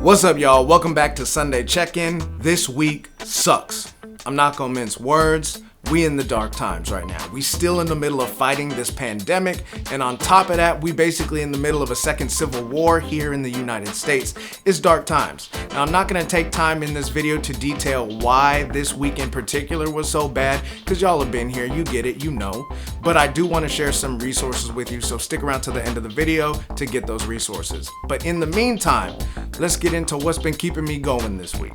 What's up, y'all? Welcome back to Sunday Check-In. This week sucks. I'm not gonna mince words. We in the dark times right now. We still in the middle of fighting this pandemic, and on top of that, we basically in the middle of a second civil war here in the United States. It's dark times. Now, I'm not gonna take time in this video to detail why this week in particular was so bad, because y'all have been here, you get it, you know. But I do want to share some resources with you, so stick around to the end of the video to get those resources. But in the meantime, let's get into what's been keeping me going this week.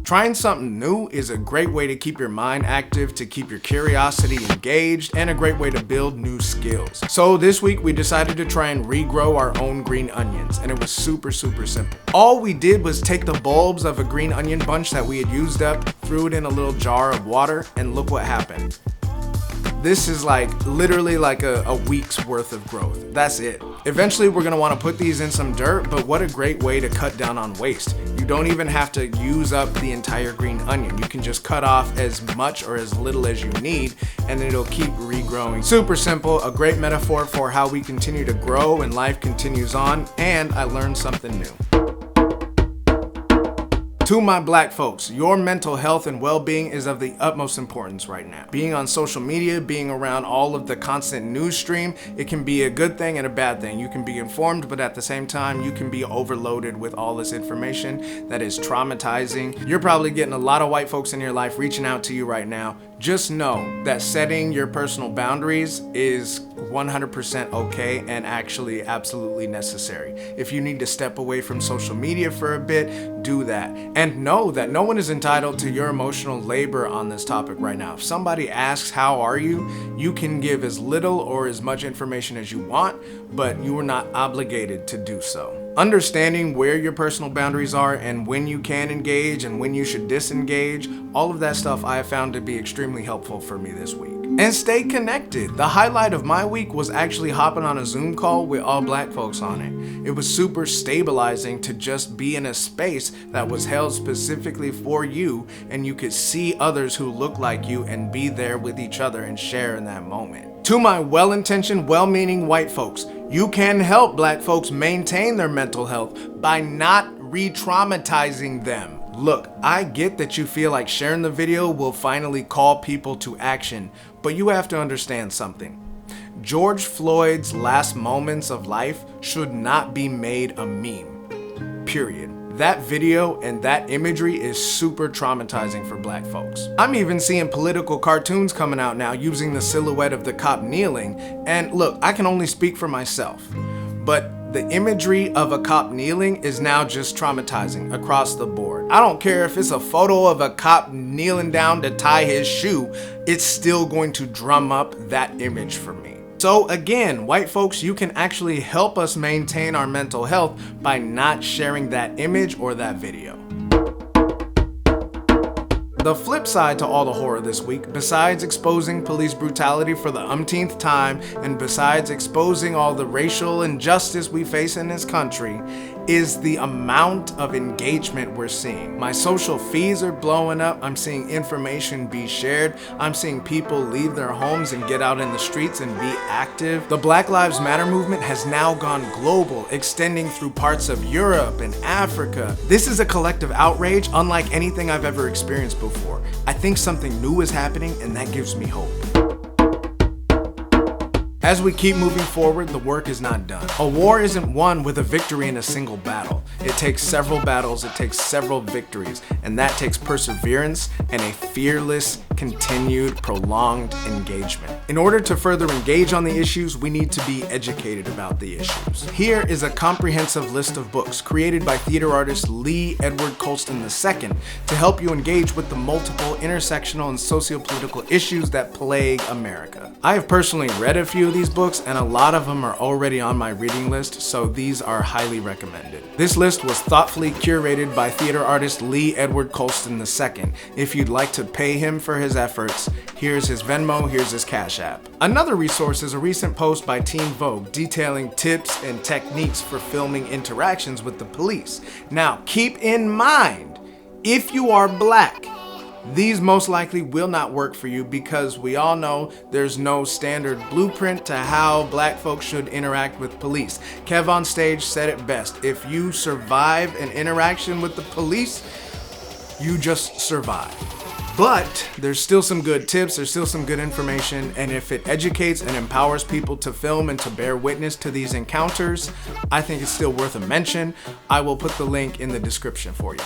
Trying something new is a great way to keep your mind active, to keep your curiosity engaged, and a great way to build new skills. So this week we decided to try and regrow our own green onions, and it was super simple. All we did was take the bulbs of a green onion bunch that we had used up, threw it in a little jar of water, and look what happened. This is literally like a week's worth of growth. That's it. Eventually we're gonna wanna put these in some dirt, but what a great way to cut down on waste. You don't even have to use up the entire green onion. You can just cut off as much or as little as you need, and it'll keep regrowing. Super simple, a great metaphor for how we continue to grow and life continues on, and I learned something new. To my black folks, your mental health and well-being is of the utmost importance right now. Being on social media, being around all of the constant news stream, it can be a good thing and a bad thing. You can be informed, but at the same time, you can be overloaded with all this information that is traumatizing. You're probably getting a lot of white folks in your life reaching out to you right now. Just know that setting your personal boundaries is 100% okay and actually absolutely necessary. If you need to step away from social media for a bit, do that. And know that no one is entitled to your emotional labor on this topic right now. If somebody asks, how are you? You can give as little or as much information as you want, but you are not obligated to do so. Understanding where your personal boundaries are and when you can engage and when you should disengage, all of that stuff I have found to be extremely helpful for me this week. And stay connected. The highlight of my week was actually hopping on a Zoom call with all black folks on it. It was super stabilizing to just be in a space that was held specifically for you, and you could see others who look like you and be there with each other and share in that moment. To my well-intentioned, well-meaning white folks, you can help black folks maintain their mental health by not re-traumatizing them. Look, I get that you feel like sharing the video will finally call people to action, but you have to understand something. George Floyd's last moments of life should not be made a meme. Period. That video and that imagery is super traumatizing for black folks. I'm even seeing political cartoons coming out now using the silhouette of the cop kneeling, and look, I can only speak for myself, but the imagery of a cop kneeling is now just traumatizing across the board. I don't care if it's a photo of a cop kneeling down to tie his shoe, it's still going to drum up that image for me. So again, white folks, you can actually help us maintain our mental health by not sharing that image or that video. The flip side to all the horror this week, besides exposing police brutality for the umpteenth time, and besides exposing all the racial injustice we face in this country, is the amount of engagement we're seeing. My social feeds are blowing up. I'm seeing information be shared. I'm seeing people leave their homes and get out in the streets and be active. The Black Lives Matter movement has now gone global, extending through parts of Europe and Africa. This is a collective outrage unlike anything I've ever experienced before. I think something new is happening, and that gives me hope. As we keep moving forward, the work is not done. A war isn't won with a victory in a single battle. It takes several battles, it takes several victories, and that takes perseverance and a fearless, continued, prolonged engagement. In order to further engage on the issues, we need to be educated about the issues. Here is a comprehensive list of books created by theater artist Lee Edward Colston II to help you engage with the multiple intersectional and socio-political issues that plague America. I have personally read a few of these books, and a lot of them are already on my reading list, so these are highly recommended. This list was thoughtfully curated by theater artist Lee Edward Colston II. If you'd like to pay him for his efforts, here's his Venmo, here's his Cash App. Another resource is a recent post by Teen Vogue detailing tips and techniques for filming interactions with the police. Now, keep in mind, if you are black, These most likely will not work for you because we all know there's no standard blueprint to how black folks should interact with police. Kev on stage said it best. If you survive an interaction with the police, you just survive. But there's still some good tips, there's still some good information, and if it educates and empowers people to film and to bear witness to these encounters, I think it's still worth a mention. I will put the link in the description for you.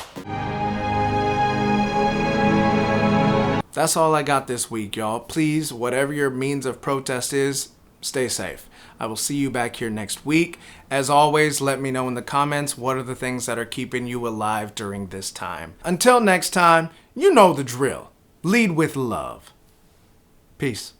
That's all I got this week, y'all. Please, whatever your means of protest is, stay safe. I will see you back here next week. As always, let me know in the comments what are the things that are keeping you alive during this time. Until next time, you know the drill. Lead with love. Peace.